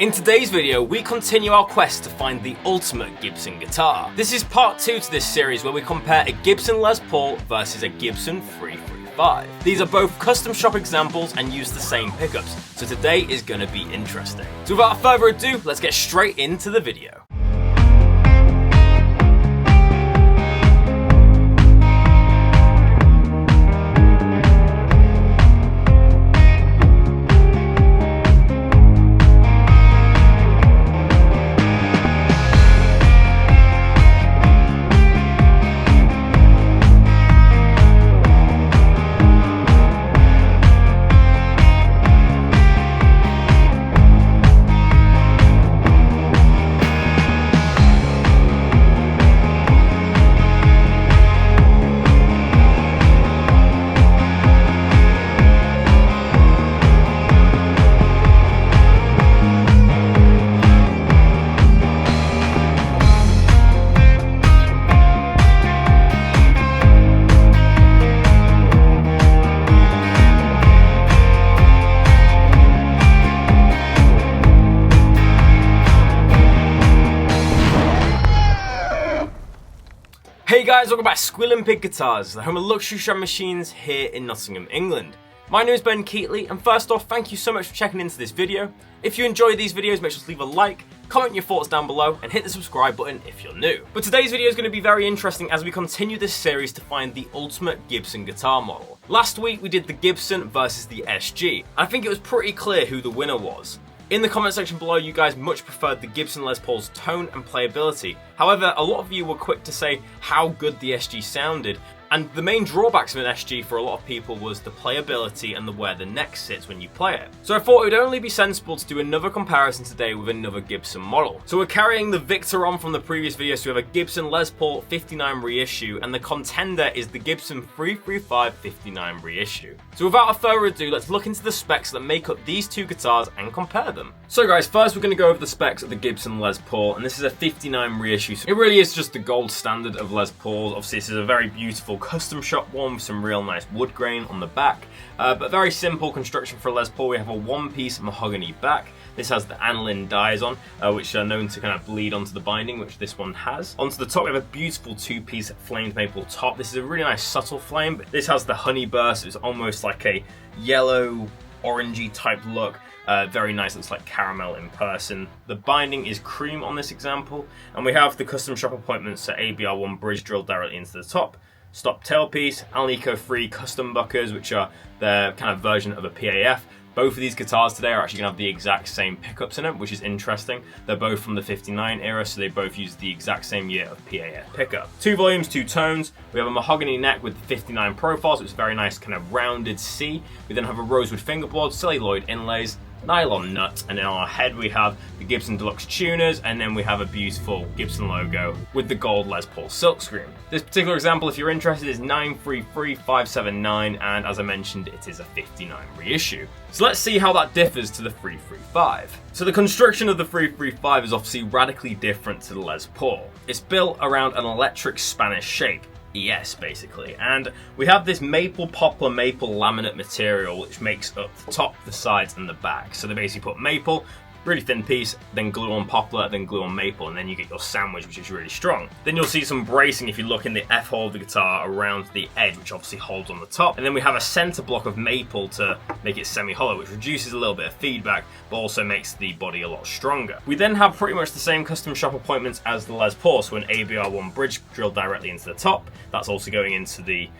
In today's video, we continue our quest to find the ultimate Gibson guitar. This is part 2 to this series where we compare a Gibson Les Paul versus a Gibson 335. These are both custom shop examples and use the same pickups, so today is going to be interesting. So without further ado, let's get straight into the video. Hey guys, welcome back to Squealing Pig Guitars, the home of luxury shred machines here in Nottingham, England. My name is Keightley, and first off, thank you so much for checking into this video. If you enjoy these videos, make sure to leave a like, comment your thoughts down below, and hit the subscribe button if you're new. But today's video is going to be very interesting as we continue this series to find the ultimate Gibson guitar model. Last week we did the Gibson versus the SG. I think it was pretty clear who the winner was. In the comment section below, you guys much preferred the Gibson Les Paul's tone and playability. However, a lot of you were quick to say how good the SG sounded, and the main drawbacks of an SG for a lot of people was the playability and where the neck sits when you play it. So I thought it would only be sensible to do another comparison today with another Gibson model. So we're carrying the victor on from the previous video, so we have a Gibson Les Paul 59 reissue, and the contender is the Gibson 335 59 reissue. So without further ado, let's look into the specs that make up these two guitars and compare them. So guys, first we're going to go over the specs of the Gibson Les Paul, and this is a 59 reissue. So it really is just the gold standard of Les Pauls. Obviously this is a very beautiful custom shop one with some real nice wood grain on the back, but very simple construction for a Les Paul. We have a one-piece mahogany back. This has the aniline dies on, which are known to kind of bleed onto the binding, which this one has. Onto the top we have a beautiful two-piece flamed maple top. This is a really nice subtle flame, but this has the honey burst. It's almost like a yellow orangey type look. Very nice, looks like caramel in person. The binding is cream on this example, and we have the custom shop appointments, so ABR1 bridge drilled directly into the top. Stop tailpiece, Alnico free custom buckers, which are their kind of version of a PAF. Both of these guitars today are actually going to have the exact same pickups in it, which is interesting. They're both from the 59 era, so they both use the exact same year of PAF pickup. 2 volumes, 2 tones. We have a mahogany neck with the 59 profile, so it's a very nice kind of rounded C. We then have a rosewood fingerboard, celluloid inlays, nylon nut, and then on our head we have the Gibson Deluxe tuners, and then we have a beautiful Gibson logo with the gold Les Paul silkscreen. This particular example, if you're interested, is 933579, and as I mentioned, it is a 59 reissue. So let's see how that differs to the 335. So the construction of the 335 is obviously radically different to the Les Paul. It's built around an electric Spanish shape, ES basically, and we have this maple poplar maple laminate material which makes up the top, the sides and the back. So they basically put maple, really thin piece, then glue on poplar, then glue on maple, and then you get your sandwich, which is really strong. Then you'll see some bracing if you look in the F-hole of the guitar around the edge, which obviously holds on the top. And then we have a center block of maple to make it semi-hollow, which reduces a little bit of feedback, but also makes the body a lot stronger. We then have pretty much the same custom shop appointments as the Les Paul, so an ABR1 bridge drilled directly into the top. That's also going into the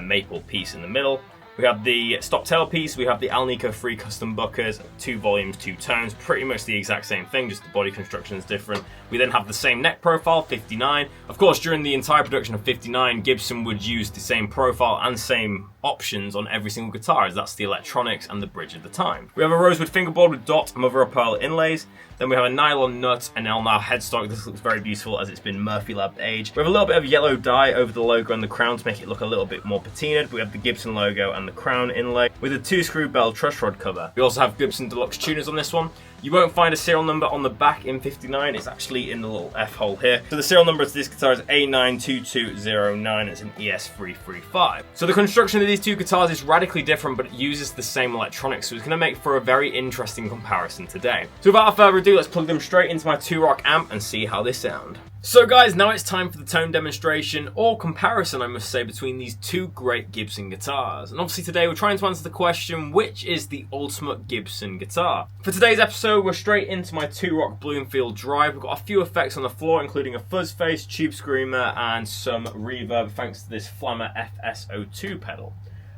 maple piece in the middle. We have the stop tailpiece, we have the Alnico free custom buckers, 2 volumes, 2 tones, pretty much the exact same thing, just the body construction is different. We then have the same neck profile, 59. Of course, during the entire production of 59, Gibson would use the same profile and same options on every single guitar, as that's the electronics and the bridge at the time. We have a rosewood fingerboard with dot and mother of pearl inlays. Then we have a nylon nut, and on our headstock, this looks very beautiful as it's been Murphy Labbed aged. We have a little bit of yellow dye over the logo and the crown to make it look a little bit more patinaed. We have the Gibson logo and the crown inlay with a 2-screw bell truss rod cover. We also have Gibson Deluxe tuners on this one. You won't find a serial number on the back in 59, it's actually in the little F hole here. So the serial number to this guitar is A92209, it's an ES335. So the construction of these two guitars is radically different, but it uses the same electronics, so it's going to make for a very interesting comparison today. So without further ado, let's plug them straight into my 2-rock amp and see how they sound. So guys, now it's time for the tone demonstration, or comparison I must say, between these two great Gibson guitars. And obviously today we're trying to answer the question, which is the ultimate Gibson guitar? For today's episode, we're straight into my 2-rock Bloomfield Drive. We've got a few effects on the floor, including a fuzz face, tube screamer, and some reverb thanks to this Flammer FS02 pedal.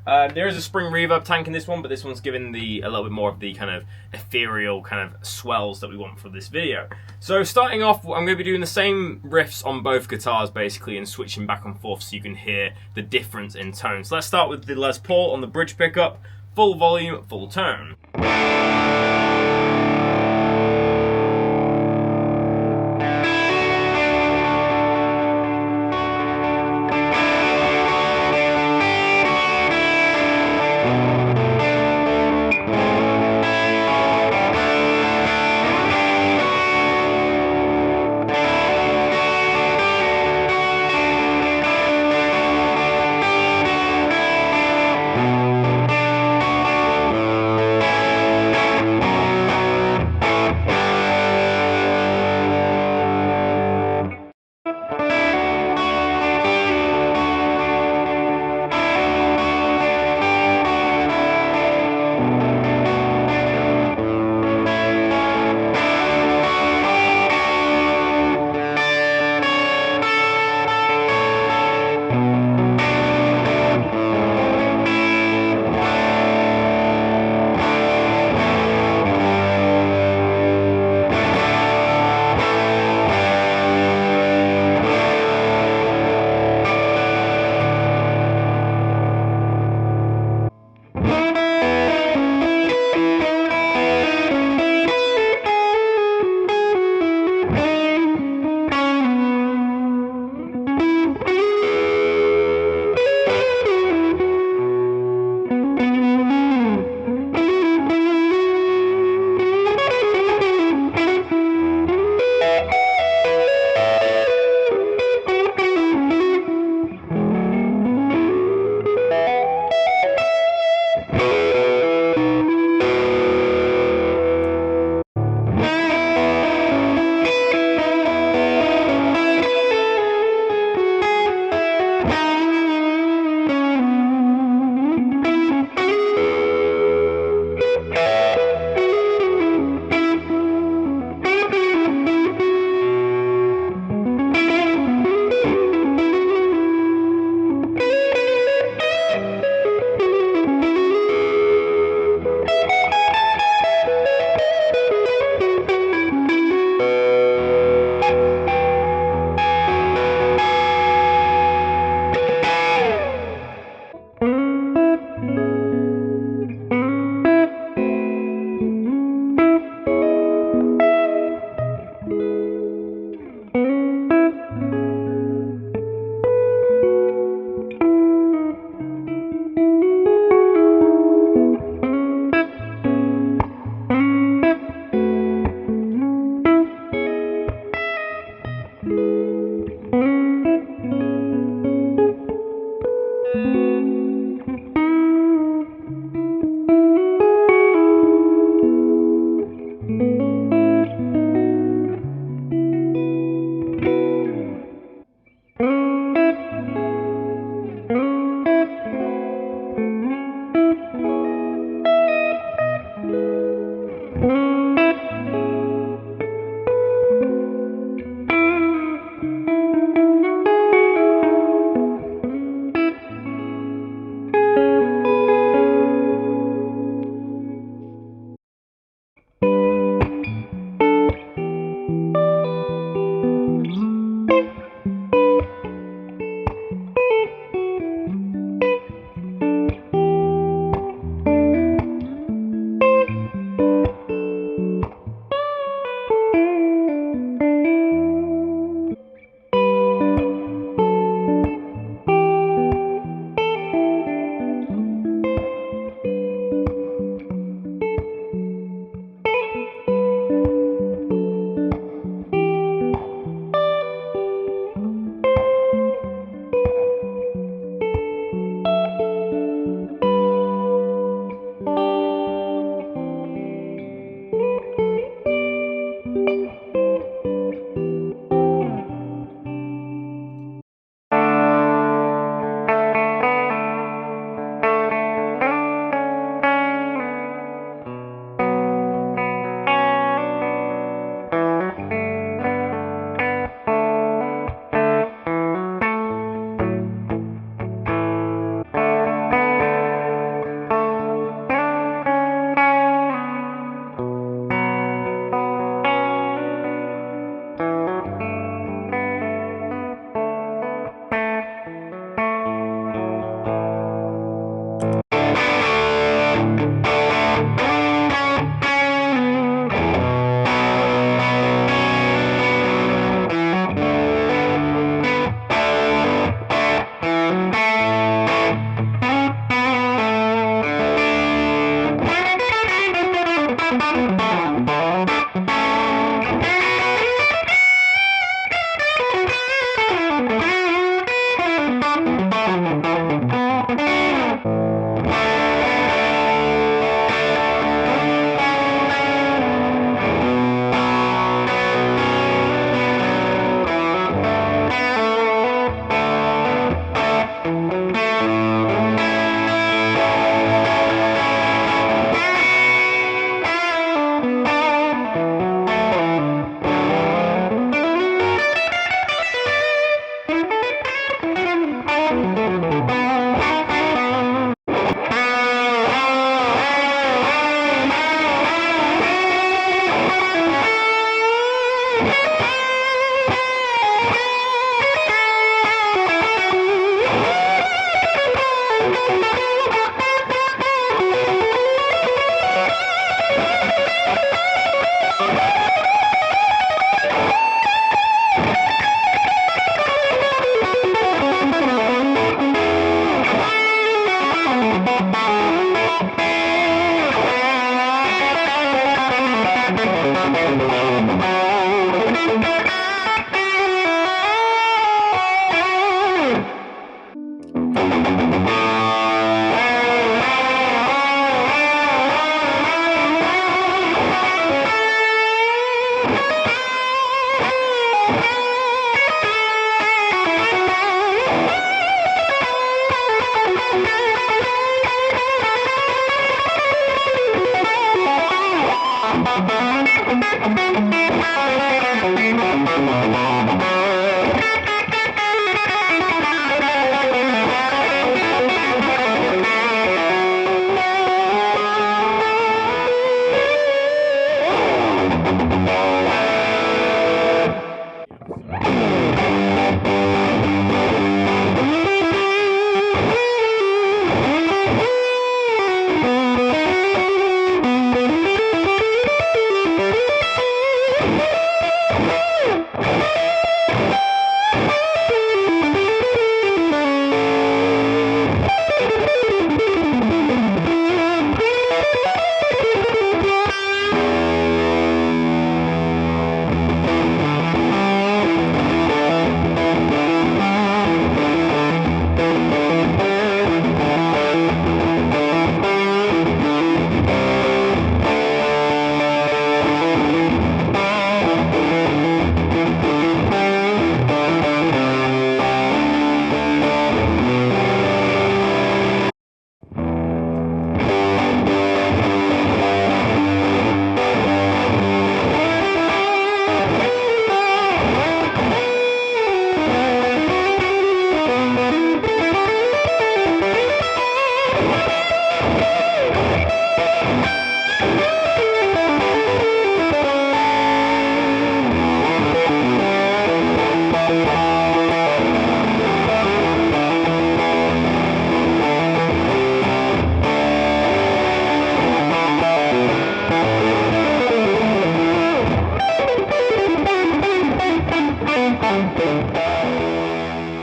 There is a spring reverb tank in this one, but this one's given a little bit more of the kind of ethereal kind of swells that we want for this video. So starting off, I'm going to be doing the same riffs on both guitars basically and switching back and forth so you can hear the difference in tone. So let's start with the Les Paul on the bridge pickup, full volume, full tone.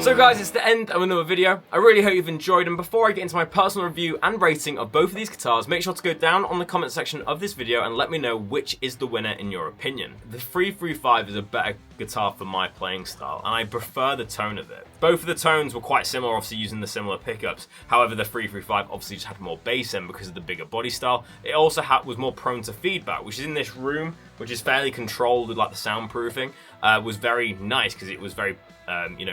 So guys, it's the end of another video. I really hope you've enjoyed, and before I get into my personal review and rating of both of these guitars, make sure to go down on the comment section of this video and let me know which is the winner in your opinion. The 335 is a better guitar for my playing style, and I prefer the tone of it. Both of the tones were quite similar, obviously using the similar pickups. However, the 335 obviously just had more bass in because of the bigger body style. It also was more prone to feedback, which is in this room, which is fairly controlled with like the soundproofing, was very nice because it was very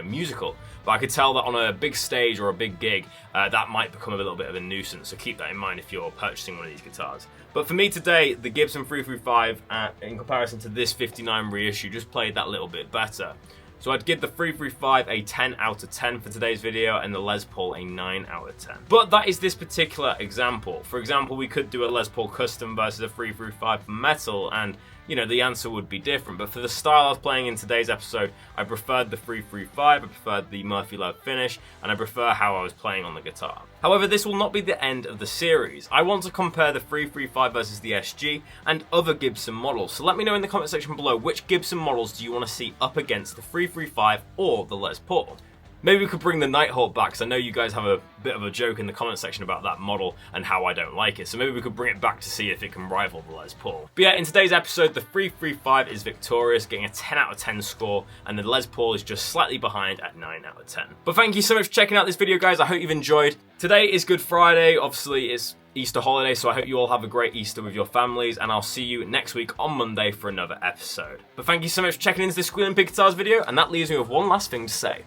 musical. But I could tell that on a big stage or a big gig, that might become a little bit of a nuisance, so keep that in mind if you're purchasing one of these guitars. But for me today, the Gibson 335, in comparison to this 59 reissue, just played that little bit better. So I'd give the 335 a 10 out of 10 for today's video, and the Les Paul a 9 out of 10. But that is this particular example. For example, we could do a Les Paul custom versus a 335 for metal, and the answer would be different. But for the style I was playing in today's episode, I preferred the 335, I preferred the Murphy Love finish, and I prefer how I was playing on the guitar. However, this will not be the end of the series. I want to compare the 335 versus the SG and other Gibson models. So let me know in the comment section below which Gibson models do you want to see up against the 335 or the Les Paul. Maybe we could bring the Nighthawk back, because I know you guys have a bit of a joke in the comment section about that model and how I don't like it, so maybe we could bring it back to see if it can rival the Les Paul. But yeah, in today's episode, the 335 is victorious, getting a 10 out of 10 score, and the Les Paul is just slightly behind at 9 out of 10. But thank you so much for checking out this video, guys. I hope you've enjoyed. Today is Good Friday. Obviously, it's Easter holiday, so I hope you all have a great Easter with your families, and I'll see you next week on Monday for another episode. But thank you so much for checking into this Squealing Pig Guitars video, and that leaves me with one last thing to say.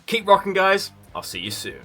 Keep rocking, guys. I'll see you soon.